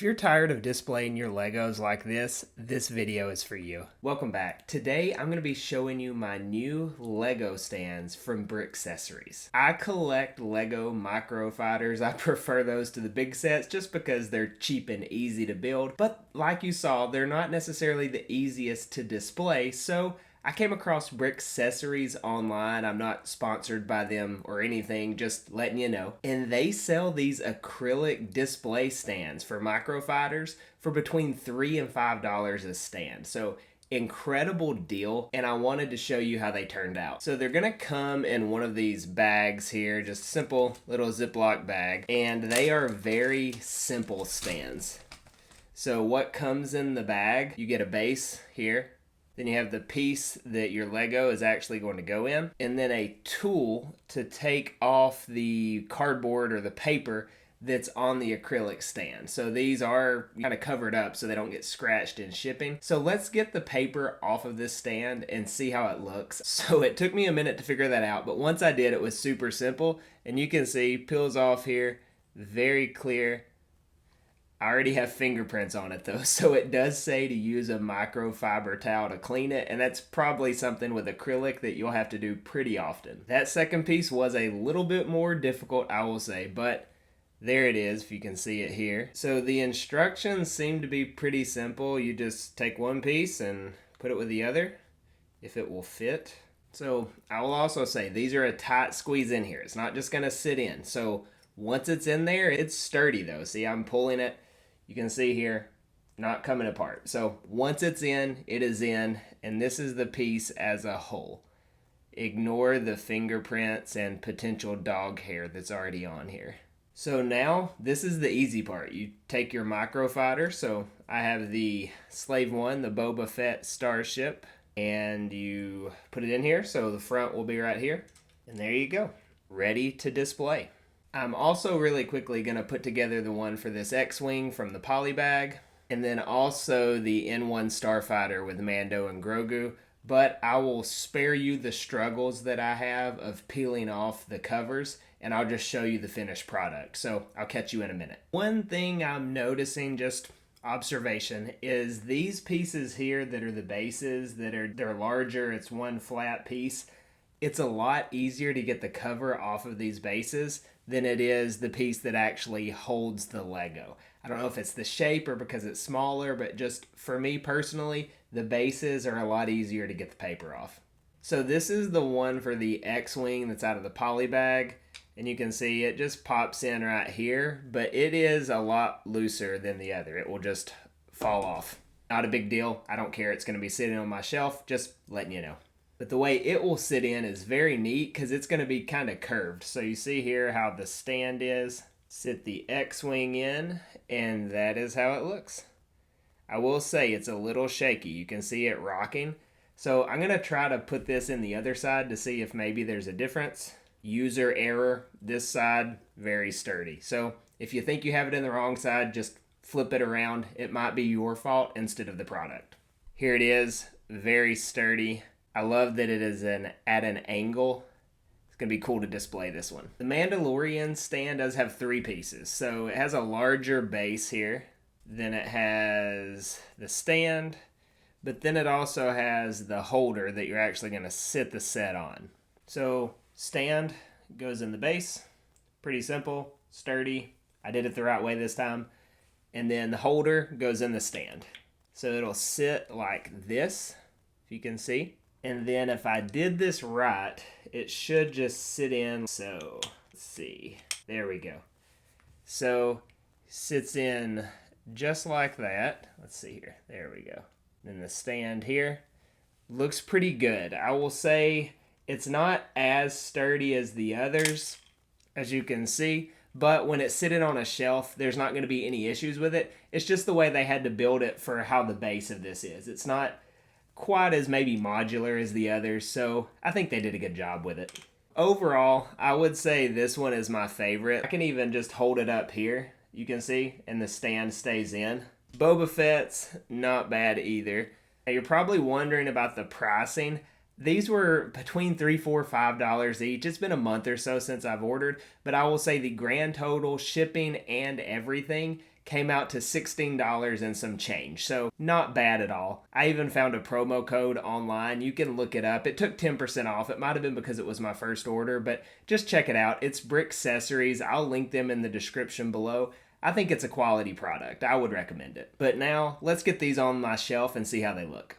If you're tired of displaying your Legos like this video is for you. Welcome back. Today I'm going to be showing you my new Lego stands from Brickcessories. I collect Lego microfighters. I prefer those to the big sets just because they're cheap and easy to build, but like you saw, they're not necessarily the easiest to display, so I came across Brickcessories online. I'm not sponsored by them or anything, just letting you know. And they sell these acrylic display stands for microfighters for between $3 and $5 a stand. So incredible deal, and I wanted to show you how they turned out. So they're gonna come in one of these bags here, just simple little Ziploc bag, and they are very simple stands. So what comes in the bag, you get a base here. Then you have the piece that your Lego is actually going to go in, and then a tool to take off the cardboard or the paper that's on the acrylic stand. So these are kind of covered up so they don't get scratched in shipping. So let's get the paper off of this stand and see how it looks. So it took me a minute to figure that out, but once I did, it was super simple. And you can see, peels off here, very clear. I already have fingerprints on it though, so it does say to use a microfiber towel to clean it, and that's probably something with acrylic that you'll have to do pretty often. That second piece was a little bit more difficult, I will say, but there it is, if you can see it here. So the instructions seem to be pretty simple. You just take one piece and put it with the other, if it will fit. So I will also say, these are a tight squeeze in here. It's not just gonna sit in. So once it's in there, it's sturdy though. See, I'm pulling it. You can see here, not coming apart. So once it's in, it is in, and this is the piece as a whole. Ignore the fingerprints and potential dog hair that's already on here. So now, this is the easy part. You take your microfighter, so I have the Slave 1, the Boba Fett starship, and you put it in here, so the front will be right here. And there you go, ready to display. I'm also really quickly going to put together the one for this X-Wing from the Polybag, and then also the N1 Starfighter with Mando and Grogu, but I will spare you the struggles that I have of peeling off the covers, and I'll just show you the finished product. So I'll catch you in a minute. One thing I'm noticing, just observation, is these pieces here that are the bases, they're larger, it's one flat piece. It's a lot easier to get the cover off of these bases than it is the piece that actually holds the Lego. I don't know if it's the shape or because it's smaller, but just for me personally, the bases are a lot easier to get the paper off. So this is the one for the X-Wing that's out of the poly bag, and you can see it just pops in right here, but it is a lot looser than the other. It will just fall off. Not a big deal. I don't care. It's going to be sitting on my shelf, just letting you know. But the way it will sit in is very neat because it's going to be kind of curved. So you see here how the stand is. Sit the X-Wing in, and that is how it looks. I will say it's a little shaky. You can see it rocking. So I'm going to try to put this in the other side to see if maybe there's a difference. User error. This side, very sturdy. So if you think you have it in the wrong side, just flip it around. It might be your fault instead of the product. Here it is. Very sturdy. I love that it is at an angle. It's going to be cool to display this one. The Mandalorian stand does have three pieces. So it has a larger base here. Then it has the stand. But then it also has the holder that you're actually going to sit the set on. So stand goes in the base. Pretty simple, sturdy. I did it the right way this time. And then the holder goes in the stand. So it'll sit like this, if you can see. And then if I did this right, it should just sit in. So let's see. There we go. So sits in just like that. Let's see here. There we go. Then the stand here looks pretty good. I will say it's not as sturdy as the others, as you can see. But when it's sitting on a shelf, there's not going to be any issues with it. It's just the way they had to build it for how the base of this is. It's not quite as maybe modular as the others, so I think they did a good job with it. Overall, I would say this one is my favorite. I can even just hold it up here, you can see, and the stand stays in. Boba Fett's not bad either. Now, you're probably wondering about the pricing. These were between $3, $4, $5 each. It's been a month or so since I've ordered, but I will say the grand total, shipping and everything, came out to $16 and some change, so not bad at all. I even found a promo code online. You can look it up. It took 10% off. It might have been because it was my first order, but just check it out. It's Brickcessories. I'll link them in the description below. I think it's a quality product. I would recommend it. But now, let's get these on my shelf and see how they look.